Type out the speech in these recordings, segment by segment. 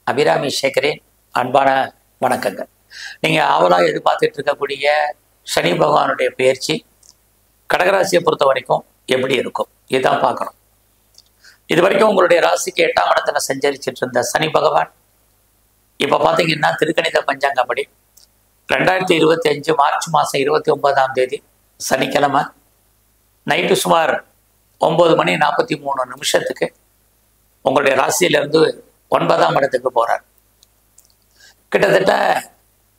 அபிராமி சேகரின் அன்பான வணக்கங்கள். நீங்கள் ஆவலாக எதிர்பார்த்துட்டு இருக்கக்கூடிய சனி பகவானுடைய பயிற்சி கடகராசியை பொறுத்த வரைக்கும் எப்படி இருக்கும் இதுதான் பார்க்கணும். இது வரைக்கும் உங்களுடைய ராசிக்கு 8ஆம் இடத்துல சஞ்சரிச்சிட்டு இருந்த சனி பகவான் இப்போ பார்த்தீங்கன்னா திருக்கணித பஞ்சாங்கப்படி 2025 மார்ச் மாதம் 29ஆம் தேதி சனிக்கிழமை நைட்டு சுமார் 9:43 உங்களுடைய ராசியிலிருந்து 9ஆம் இடத்துக்கு போகிறார். கிட்டத்தட்ட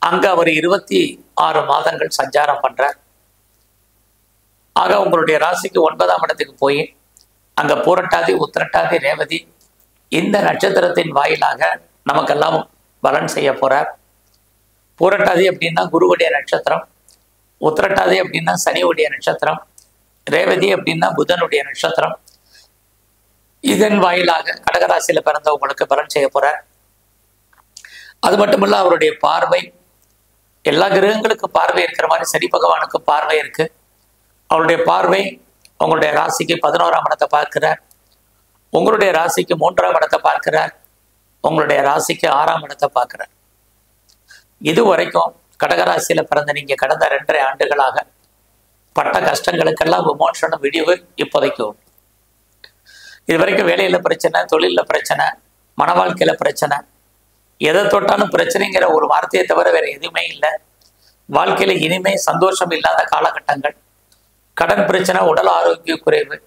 அங்கே அவர் 26 மாதங்கள் சஞ்சாரம் பண்ணுறார். ஆக உங்களுடைய ராசிக்கு 9ஆம் இடத்துக்கு போய் அங்கே பூரட்டாதி, உத்திரட்டாதி, ரேவதி இந்த நட்சத்திரத்தின் வாயிலாக நமக்கெல்லாம் பலன் செய்ய போகிறார். பூரட்டாதி அப்படின்னா குருவுடைய நட்சத்திரம், உத்திரட்டாதி அப்படின்னா சனியுடைய நட்சத்திரம், ரேவதி அப்படின்னா புதனுடைய நட்சத்திரம். இதன் வாயிலாக கடகராசியில் பிறந்தவங்களுக்கு பலன் செய்ய போகிறார். அது மட்டுமல்ல, அவருடைய பார்வை எல்லா கிரகங்களுக்கு பார்வை இருக்கிற மாதிரி சனி பகவானுக்கு பார்வை இருக்கு. அவருடைய பார்வை உங்களுடைய ராசிக்கு 11ஆம் இடத்தை பார்க்கிறார், உங்களுடைய ராசிக்கு 3ஆம் இடத்தை பார்க்கிறார், உங்களுடைய ராசிக்கு 6ஆம் இடத்தை பார்க்கிறார். இது வரைக்கும் கடகராசியில் பிறந்த நீங்க கடந்த 2.5 ஆண்டுகளாக பட்ட கஷ்டங்களுக்கெல்லாம் விமோசனம் விடிவு இப்போதைக்கு உண்டு. இது வரைக்கும் வேலையில பிரச்சனை, தொழிலில் பிரச்சனை, மன வாழ்க்கையில பிரச்சனை, எதை தொட்டாலும் பிரச்சனைங்கிற ஒரு வார்த்தையை தவிர வேற எதுவுமே இல்லை. வாழ்க்கையில இனிமே சந்தோஷம் இல்லாத காலகட்டங்கள், கடன் பிரச்சனை, உடல் ஆரோக்கிய குறைவு,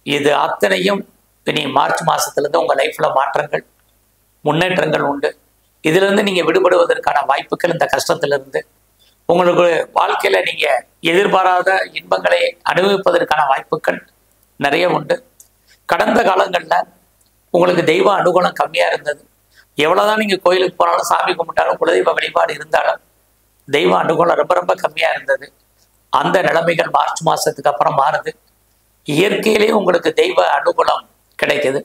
இது அத்தனையும் இனி மார்ச் மாசத்துலேருந்து உங்க லைஃப்ல மாற்றங்கள், முன்னேற்றங்கள் உண்டு. இதுல இருந்து நீங்க விடுபடுவதற்கான வாய்ப்புகள், இந்த கஷ்டத்திலிருந்து உங்களுக்கு வாழ்க்கையில நீங்க எதிர்பாராத இன்பங்களை அனுபவிப்பதற்கான வாய்ப்புகள் நிறைய உண்டு. கடந்த காலங்கள்ல உங்களுக்கு தெய்வ அனுகூலம் கம்மியா இருந்தது. எவ்வளவுதான் நீங்க கோயிலுக்கு போனாலும், சாமி கும்பிட்டாலும், குலதெய்வ வழிபாடு இருந்தாலும் தெய்வ அனுகூலம் ரொம்ப ரொம்ப கம்மியா இருந்தது. அந்த நிலைமைகள் மார்ச் மாசத்துக்கு அப்புறம் மாறுது. இயற்கையிலேயே உங்களுக்கு தெய்வ அனுகூலம் கிடைக்குது.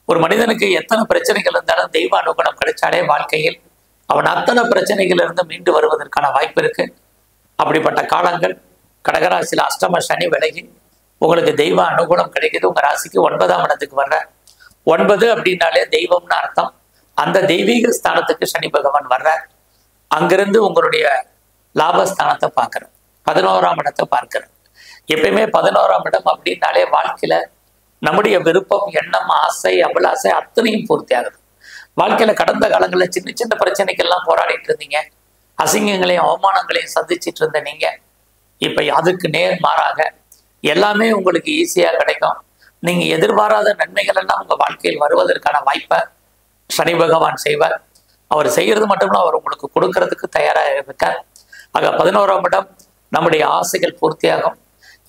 ஒரு மனிதனுக்கு எத்தனை பிரச்சனைகள் இருந்தாலும் தெய்வ அனுகூலம் கிடைச்சாலே வாழ்க்கையில் அவன் அத்தனை பிரச்சனைகள் இருந்து மீண்டு வருவதற்கான வாய்ப்பு இருக்கு. அப்படிப்பட்ட காலங்கள் கடகராசியில் அஷ்டம சனி விலகி உங்களுக்கு தெய்வ அனுகூலம் கிடைக்குது. உங்க ராசிக்கு 9ஆம் இடத்துக்கு வர்ற 9 அப்படின்னாலே தெய்வம்னு அர்த்தம். அந்த தெய்வீக ஸ்தானத்துக்கு சனி பகவான் வர்றார். அங்கிருந்து உங்களுடைய லாபஸ்தானத்தை பார்க்குறேன், 11ஆம் இடத்தை பார்க்கிறேன். எப்பயுமே 11ஆம் இடம் அப்படின்னாலே வாழ்க்கையில நம்முடைய விருப்பம், எண்ணம், ஆசை, அபிலாசை அத்தனையும் பூர்த்தி ஆகுது. வாழ்க்கையில கடந்த காலங்களில் சின்ன சின்ன பிரச்சனைக்கெல்லாம் போராடிட்டு இருந்தீங்க, அசிங்கங்களையும் அவமானங்களையும் சந்திச்சிட்டு இருந்த நீங்க இப்ப அதுக்கு நேர் மாறாக எல்லாமே உங்களுக்கு ஈஸியா கிடைக்கும். நீங்க எதிர்பாராத நன்மைகள் எல்லாம் உங்க வாழ்க்கையில் வருவதற்கான வாய்ப்பை சனி பகவான் செய்வார். அவர் செய்யறது மட்டும்தான் அவர் உங்களுக்கு கொடுக்கறதுக்கு தயாராக இருக்கார். ஆக 11ஆம் இடம் நம்முடைய ஆசைகள் பூர்த்தியாகும்.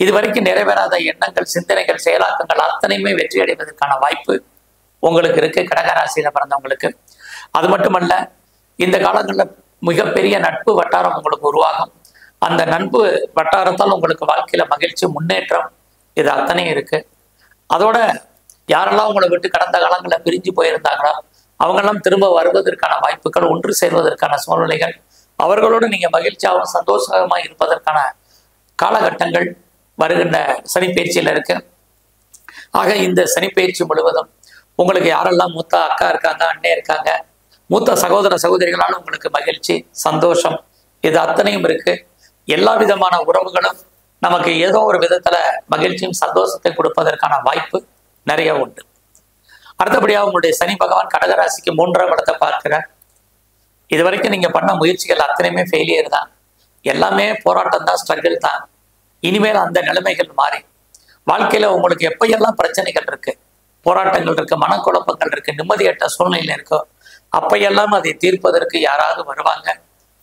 இதுவரைக்கும் நிறைவேறாத எண்ணங்கள், சிந்தனைகள், செயலாக்கங்கள் அத்தனையுமே வெற்றி அடைவதற்கான வாய்ப்பு உங்களுக்கு இருக்கு கடகராசியில பிறந்தவங்களுக்கு. அது மட்டுமல்ல, இந்த காலங்களில் மிகப்பெரிய நட்பு வட்டாரம் உங்களுக்கு உருவாகும். அந்த நட்பு வட்டாரத்தால் உங்களுக்கு வாழ்க்கையில மகிழ்ச்சி, முன்னேற்றம் இது அத்தனையும் இருக்கு. அதோட யாரெல்லாம் உங்களை விட்டு கடந்த காலங்களில் பிரிஞ்சு போயிருந்தாங்களோ அவங்கெல்லாம் திரும்ப வருவதற்கான வாய்ப்புகள், ஒன்று சேர்வதற்கான சூழ்நிலைகள், அவர்களோடு நீங்க மகிழ்ச்சியாகவும் சந்தோஷமாக இருப்பதற்கான காலகட்டங்கள் வருகின்ற சனிப்பயிற்சியில் இருக்கு. ஆக இந்த சனிப்பயிற்சி முழுவதும் உங்களுக்கு யாரெல்லாம் மூத்த அக்கா இருக்காங்க, அண்ணே இருக்காங்க, மூத்த சகோதர சகோதரிகளால் உங்களுக்கு மகிழ்ச்சி, சந்தோஷம் இது அத்தனையும் இருக்கு. எல்லா விதமான உறவுகளும் நமக்கு ஏதோ ஒரு விதத்துல மகிழ்ச்சியும் சந்தோஷத்தை கொடுப்பதற்கான வாய்ப்பு நிறைய உண்டு. அடுத்தபடியாக உங்களுடைய சனி பகவான் கடகராசிக்கு 3ஆம் இடத்தை பார்க்கிறார். இது வரைக்கும் நீங்க பண்ண முயற்சிகள் அத்தனையுமே ஃபெயிலியர் தான், எல்லாமே போராட்டம் தான், ஸ்ட்ரகிள் தான். இனிமேல் அந்த நிலைமைகள் மாறி வாழ்க்கையில உங்களுக்கு எப்பையெல்லாம் பிரச்சனைகள் இருக்கு, போராட்டங்கள் இருக்கு, மனக்குழப்பங்கள் இருக்கு, நிம்மதியற்ற சூழ்நிலை இருக்கோ அப்பையெல்லாம் அதை தீர்ப்பதற்கு யாராவது வருவாங்க.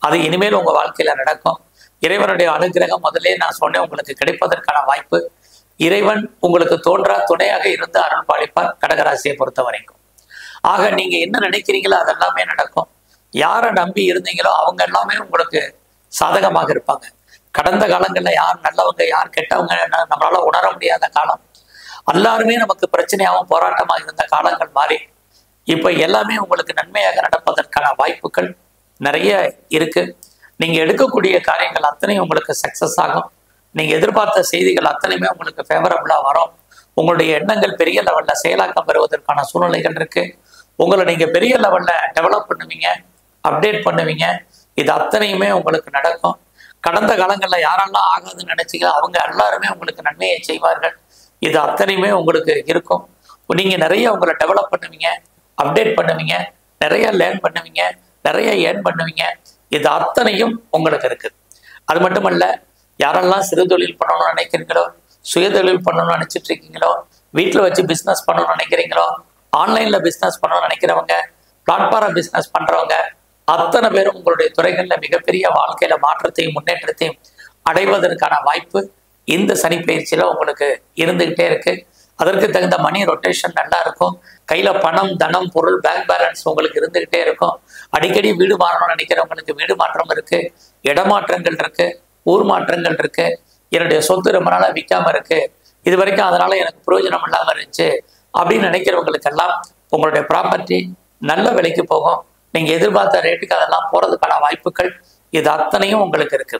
அது இனிமேல் உங்க வாழ்க்கையில நடக்கும். இறைவனுடைய அனுகிரகம் முதலே நான் சொன்னேன் உங்களுக்கு கிடைப்பதற்கான வாய்ப்பு. இறைவன் உங்களுக்கு தோன்றா துணையாக இருந்து அருள் பாலிப்பார் கடகராசியை பொறுத்த வரைக்கும். ஆக நீங்க என்ன நினைக்கிறீங்களோ அதெல்லாமே நடக்கும். யாரை நம்பி இருந்தீங்களோ அவங்க எல்லாமே உங்களுக்கு சாதகமாக இருப்பாங்க. கடந்த காலங்களில் யார் நல்லவங்க யார் கெட்டவங்க நம்மளால உணர முடியாத காலம், எல்லாருமே நமக்கு பிரச்சனையாகவும் போராட்டமாக இருந்த காலங்கள் மாறி இப்ப எல்லாமே உங்களுக்கு நன்மையாக நடப்பதற்கான வாய்ப்புகள் நிறைய இருக்கு. நீங்க எடுக்கக்கூடிய காரியங்கள் அத்தனையும் உங்களுக்கு சக்சஸ் ஆகும். நீங்க எதிர்பார்த்த செய்திகள் அத்தனையுமே உங்களுக்கு ஃபேவரபிளா வரும். உங்களுடைய எண்ணங்கள் பெரிய லெவல்ல செயலாக்கம் பெறுவதற்கான சூழ்நிலைகள் இருக்கு. உங்களை நீங்க பெரிய லெவல்ல டெவலப் பண்ணுவீங்க, அப்டேட் பண்ணுவீங்க. இது அத்தனையுமே உங்களுக்கு நடக்கும். கடந்த காலங்களில் யாரெல்லாம் ஆகாதுன்னு நினைச்சீங்களோ அவங்க எல்லாருமே உங்களுக்கு நன்மையை செய்வார்கள். இது அத்தனையுமே உங்களுக்கு இருக்கும். நீங்க நிறைய உங்களை டெவலப் பண்ணுவீங்க, அப்டேட் பண்ணுவீங்க, நிறைய லேர்ன் பண்ணுவீங்க, நிறைய ஏர்ன் பண்ணுவீங்க. இது அத்தனையும் உங்களுக்கு இருக்கு. அது மட்டுமல்ல, யாரெல்லாம் சிறு தொழில் பண்ணணும்னு நினைக்கிறீங்களோ, சுயதொழில் பண்ணணும்னு நினைச்சிட்டு இருக்கீங்களோ, வீட்டில் வச்சு பிஸ்னஸ் பண்ணணும்னு நினைக்கிறீங்களோ, ஆன்லைன்ல பிஸ்னஸ் பண்ணணும்னு நினைக்கிறவங்க, பிளாட்ஃபார்ம் பிஸ்னஸ் பண்றவங்க அத்தனை பேரும் உங்களுடைய துறைகளில் மிகப்பெரிய வாழ்க்கையில மாற்றத்தையும் முன்னேற்றத்தையும் அடைவதற்கான வாய்ப்பு இந்த சனி பயிற்சியில உங்களுக்கு இருந்துகிட்டே இருக்கு. அதற்கு தகுந்த மணி ரொட்டேஷன் நல்லா இருக்கும். கையில பணம், தனம், பொருள், பேங்க் பேலன்ஸ் உங்களுக்கு இருந்துகிட்டே இருக்கும். அடிக்கடி வீடு மாறணும்னு நினைக்கிறவங்களுக்கு வீடு மாற்றம் இருக்கு, இடமாற்றங்கள் இருக்கு, ஊர் மாற்றங்கள் இருக்கு. என்னுடைய சொத்து ரொம்ப நாளா விற்காம இருக்கு, இது வரைக்கும் அதனால எனக்கு பிரயோஜனம் இல்லாம இருந்துச்சு அப்படின்னு நினைக்கிறவங்களுக்கெல்லாம் உங்களுடைய ப்ராப்பர்ட்டி நல்ல விலைக்கு போகும். நீங்க எதிர்பார்த்த ரேட்டுக்கு அதெல்லாம் போறதுக்கான வாய்ப்புகள் இது அத்தனையும் உங்களுக்கு இருக்கு.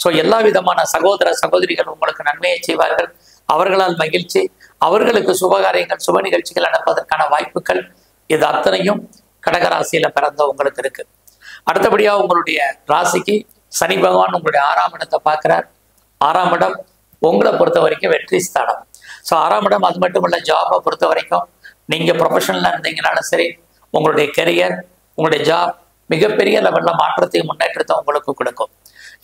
ஸோ எல்லா விதமான சகோதர சகோதரிகள் உங்களுக்கு நன்மையை செய்வார்கள். அவர்களால் மகிழ்ச்சி, அவர்களுக்கு சுபகாரியங்கள், சுப நிகழ்ச்சிகள் நடப்பதற்கான வாய்ப்புகள் இது அத்தனையும் கடகராசியில பிறந்த உங்களுக்கு இருக்கு. அடுத்தபடியா உங்களுடைய ராசிக்கு சனி பகவான் உங்களுடைய 6ஆம் இடத்தை பார்க்கிறார். 6ஆம் இடம் உங்களை பொறுத்த வரைக்கும் வெற்றி ஸ்தானம். ஸோ 6ஆம் இடம் அது மட்டும் இல்ல, ஜாபை பொறுத்த வரைக்கும் நீங்க ப்ரொஃபஷனலா இருந்தீங்கனாலும் சரி, உங்களுடைய கெரியர், உங்களுடைய ஜாப் மிகப்பெரிய லெவலில் மாற்றத்தையும் முன்னேற்றத்தை உங்களுக்கு கொடுக்கும்.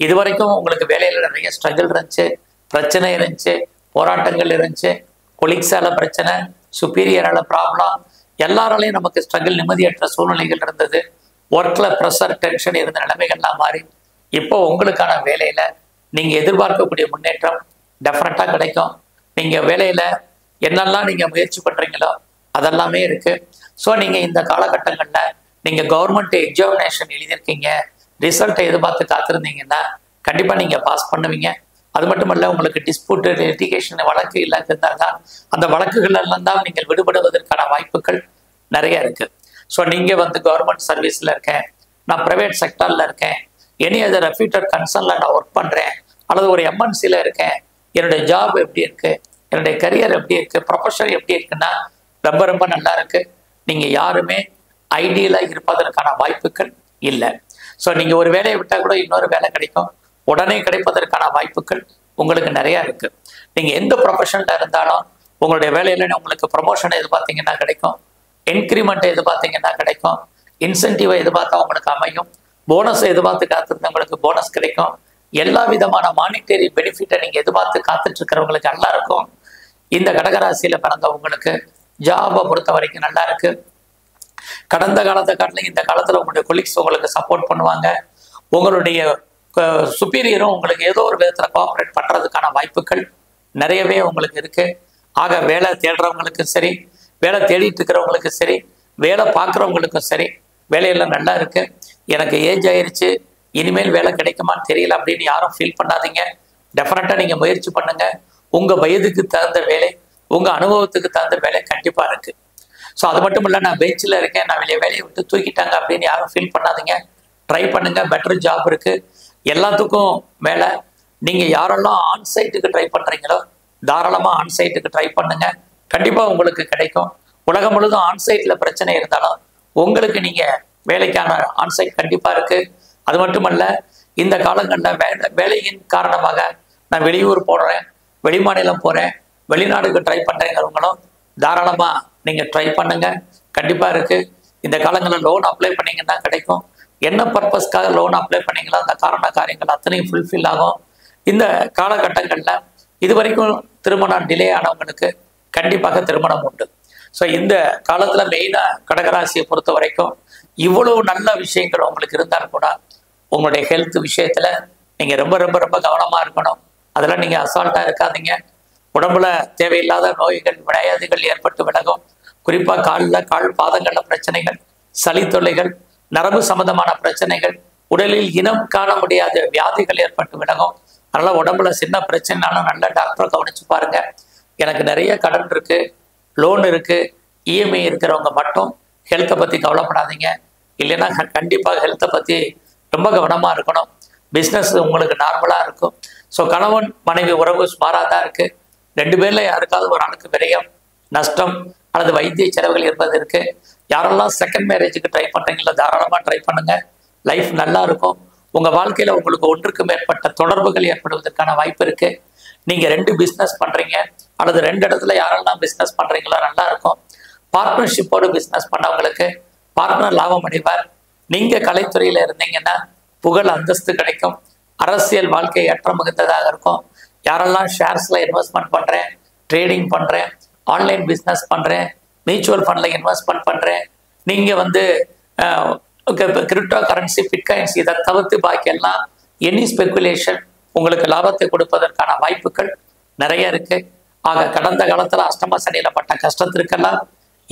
இது வரைக்கும் உங்களுக்கு வேலையில் நிறைய ஸ்ட்ரகிள் இருந்துச்சு, பிரச்சனை இருந்துச்சு, போராட்டங்கள் இருந்துச்சு, கொலீக்ஸால பிரச்சனை, சுப்பீரியரால ப்ராப்ளம், எல்லாராலையும் நமக்கு ஸ்ட்ரகிள், நிம்மதியற்ற சூழ்நிலைகள் இருந்தது, ஒர்க்ல ப்ரெஷர், டென்ஷன் இருந்த நிலைமைகள்லாம் மாறி இப்போ உங்களுக்கான வேலையில நீங்க எதிர்பார்க்கக்கூடிய முன்னேற்றம் டெஃபினட்டா கிடைக்கும். நீங்க வேலையில என்னெல்லாம் நீங்க முயற்சி பண்றீங்களோ அதெல்லாமே இருக்கு. ஸோ நீங்க இந்த காலகட்டங்கள்ல நீங்க கவர்மெண்ட் எக்ஸாமினேஷன் எழுதியிருக்கீங்க, ரிசல்ட்டை எதிர்பார்த்து காத்திருந்தீங்கன்னா கண்டிப்பா நீங்க பாஸ் பண்ணுவீங்க. அது மட்டும் இல்ல, உங்களுக்கு டிஸ்பியூட், லிட்டிகேஷன் வழக்கு இல்லை இருந்தால்தான் அந்த வழக்குகள் எல்லாம் தான் நீங்கள் விடுபடுவதற்கான வாய்ப்புகள் நிறைய இருக்கு. ஸோ நீங்க கவர்மெண்ட் சர்வீஸ்ல இருக்கேன், நான் பிரைவேட் செக்டர்ல இருக்கேன், எனி அதர் ரெப்யூட்டட் கன்சர்ன்ல நான் ஒர்க் பண்றேன், அல்லது ஒரு எம்என்சில இருக்கேன், என்னுடைய ஜாப் எப்படி இருக்கு, என்னுடைய கரியர் எப்படி இருக்கு, ப்ரொஃபஷன் எப்படி இருக்குன்னா ரொம்ப ரொம்ப நல்லா இருக்கு. நீங்க யாருமே ஐடியலா இருப்பதற்கான வாய்ப்புகள் இல்லை. ஸோ நீங்க ஒரு வேலையை விட்டா கூட இன்னொரு வேலை கிடைக்கும், உடனே கிடைப்பதற்கான வாய்ப்புகள் உங்களுக்கு நிறைய இருக்கு. நீங்க எந்த ப்ரொஃபஷன்ல இருந்தாலும் உங்களுடைய வேலையில உங்களுக்கு ப்ரொமோஷனை எதிர்பார்த்தீங்கன்னா கிடைக்கும், இன்க்ரிமெண்ட்டை எதிர்பார்த்தீங்கன்னா கிடைக்கும், இன்சென்டிவை எதிர்பார்த்தா உங்களுக்கு அமையும், போனஸை எதிர்பார்த்து காத்திருந்தவங்களுக்கு போனஸ் கிடைக்கும். எல்லா விதமான மானிட்டரி பெனிஃபிட்டை நீங்க எதிர்பார்த்து காத்துட்டு இருக்கிறவங்களுக்கு நல்லா இருக்கும். இந்த கடகராசியில பிறந்தவங்களுக்கு ஜாபை பொறுத்த வரைக்கும் நல்லா இருக்கு. கடந்த காலத்தை காட்டிலும் இந்த காலத்துல உங்களுடைய கொலீக்ஸ் உங்களுக்கு சப்போர்ட் பண்ணுவாங்க. உங்களுடைய சுப்பீரியரும் உங்களுக்கு ஏதோ ஒரு விதத்துல கோஆப்ரேட் பண்றதுக்கான வாய்ப்புகள் நிறையவே உங்களுக்கு இருக்கு. ஆக வேலை தேடுறவங்களுக்கும் சரி, வேலை தேடிட்டு இருக்கிறவங்களுக்கும் சரி, வேலை பார்க்குறவங்களுக்கும் சரி, வேலையெல்லாம் நல்லா இருக்கு. எனக்கு ஏஜ் ஆயிருச்சு, இனிமேல் வேலை கிடைக்குமான்னு தெரியல அப்படின்னு யாரும் ஃபீல் பண்ணாதீங்க. டெஃபினட்டா நீங்க முயற்சி பண்ணுங்க. உங்க வயதுக்கு தகுந்த வேலை, உங்க அனுபவத்துக்கு தகுந்த வேலை கண்டிப்பா இருக்கு. ஸோ அது மட்டும் இல்லை, நான் பெஞ்சில் இருக்கேன், நான் வெளியே வேலையை விட்டு தூக்கிட்டாங்க அப்படின்னு யாரும் ஃபீல் பண்ணாதீங்க. ட்ரை பண்ணுங்க, பெட்டர் ஜாப் இருக்கு. எல்லாத்துக்கும் மேலே நீங்க யாரெல்லாம் ஆன்சைட்டுக்கு ட்ரை பண்றீங்களோ தாராளமா ஆன்சைட்டுக்கு ட்ரை பண்ணுங்க, கண்டிப்பா உங்களுக்கு கிடைக்கும். உலகம் முழுதும் ஆன்சைட்ல பிரச்சனை இருந்தாலும் உங்களுக்கு நீங்க வேலைக்கான ஆன்சைட் கண்டிப்பா இருக்கு. அது மட்டுமல்ல, இந்த காலங்களில் வேலையின் காரணமாக நான் வெளியூர் போடுறேன், வெளிமாநிலம் போறேன், வெளிநாடுக்கு ட்ரை பண்றேங்கிறவங்களும் தாராளமா நீங்க ட்ரை பண்ணுங்க, கண்டிப்பா இருக்கு. இந்த காலங்களில் லோன் அப்ளை பண்ணீங்கன்னா கிடைக்கும். என்ன பர்பஸ்க்காக லோன் அப்ளை பண்ணீங்களோ அந்த காரியங்கள் அத்தனையும் ஃபுல்ஃபில் ஆகும். இந்த காலகட்டங்களில் இது வரைக்கும் திருமணம் டிலே ஆனவங்களுக்கு கண்டிப்பாக திருமணம் உண்டு. ஸோ இந்த காலத்துல மெயினா கடகராசியை பொறுத்த வரைக்கும் இவ்வளவு நல்ல விஷயங்கள் உங்களுக்கு இருந்தாலும் கூட உங்களுடைய ஹெல்த் விஷயத்துல நீங்க ரொம்ப ரொம்ப ரொம்ப கவனமா இருக்கணும். அதெல்லாம் நீங்க அசால்ட்டா இருக்காதீங்க. உடம்புல தேவையில்லாத நோய்கள், வியாதிகள் ஏற்பட்டு விலகும். குறிப்பா கால் பாதங்கள்ல பிரச்சனைகள், சளி தொல்லைகள், நரம்பு சம்பந்தமான பிரச்சனைகள், உடலில் இனம் காண முடியாத வியாதிகள் ஏற்பட்டு விலகும். அதனால உடம்புல சின்ன பிரச்சனைனாலும் நல்ல டாக்டரை கவனிச்சு பாருங்க. எனக்கு நிறைய கடன் இருக்கு, லோன் இருக்கு, இஎம்ஐ இருக்கிறவங்க மட்டும் ஹெல்த்தை பத்தி கவலைப்படாதீங்க. இல்லைன்னா கண்டிப்பாக ஹெல்த்தை பத்தி ரொம்ப கவனமா இருக்கணும். பிஸ்னஸ் உங்களுக்கு நார்மலா இருக்கும். ஸோ கணவன் மனைவி உறவு சுமாராதான் இருக்கு. ரெண்டு பேர்ல யாருக்காவது ஒரு ஆளுக்கு விரயம், நஷ்டம் அல்லது வைத்திய செலவுகள் இருப்பது இருக்கு. யாரெல்லாம் செகண்ட் மேரேஜுக்கு ட்ரை பண்ணுறீங்களோ தாராளமாக ட்ரை பண்ணுங்க. லைஃப் நல்லா இருக்கும். உங்கள் வாழ்க்கையில் உங்களுக்கு ஒன்றுக்கு மேற்பட்ட தொடர்புகள் ஏற்படுவதற்கான வாய்ப்பு இருக்குது. நீங்கள் 2 பிஸ்னஸ் பண்ணுறீங்க அல்லது 2 இடத்துல யாரெல்லாம் பிஸ்னஸ் பண்ணுறீங்களோ நல்லா இருக்கும். பார்ட்னர்ஷிப்போடு பிஸ்னஸ் பண்ணவங்களுக்கு பார்ட்னர் லாபம் அடைவார். நீங்கள் கலைத்துறையில் இருந்தீங்கன்னா புகழ் அந்தஸ்து கிடைக்கும். அரசியல் வாழ்க்கை ஏற்றம் மிகுந்ததாக இருக்கும். யாரெல்லாம் ஷேர்ஸில் இன்வெஸ்ட்மெண்ட் பண்ணுறேன், ட்ரேடிங் பண்ணுறேன், ஆன்லைன் பிஸ்னஸ் பண்ணுறேன், மியூச்சுவல் ஃபண்டில் இன்வெஸ்ட்மெண்ட் பண்ணுறேன், நீங்கள் வந்து கிரிப்டோ கரன்சி, பிட்காயின்ஸ் இதை தவிர்த்து பாக்கி எல்லாம் எனி ஸ்பெகுலேஷன் உங்களுக்கு லாபத்தை கொடுப்பதற்கான வாய்ப்புகள் நிறைய இருக்குது. ஆக கடந்த காலத்தில் அஷ்டம சனியில் பட்ட கஷ்டத்திற்கெல்லாம்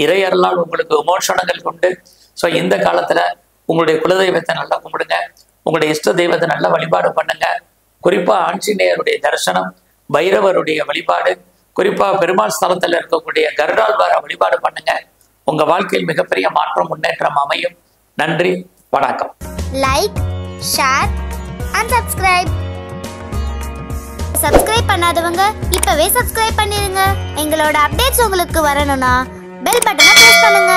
இறையர்களால் உங்களுக்கு விமோசனங்கள் உண்டு. ஸோ இந்த காலத்தில் உங்களுடைய குலதெய்வத்தை நல்லா கும்பிடுங்க. உங்களுடைய இஷ்ட தெய்வத்தை நல்லா வழிபாடு பண்ணுங்க. குறிப்பாக ஆஞ்சநேயருடைய தரிசனம், பைரவருடைய வழிபாடு, குறிப்பாக பெருமாள் ஸ்தலத்தில் இருக்கக்கூடிய கருடாழ்வார வழிபாடு பண்ணுங்க. உங்கள் வாழ்க்கையில் மிகப்பெரிய மாற்றம், முன்னேற்றம் அமையும். நன்றி, வணக்கம். லைக், ஷேர் அண்ட் சப்ஸ்கிரைப் பண்ணாதவங்க இப்பவே சப்ஸ்கிரைப் பண்ணிருங்க. எங்களோட அப்டேட்ஸ் உங்களுக்கு வரணும்னா பெல் பட்டனை பிரஸ் பண்ணுங்க.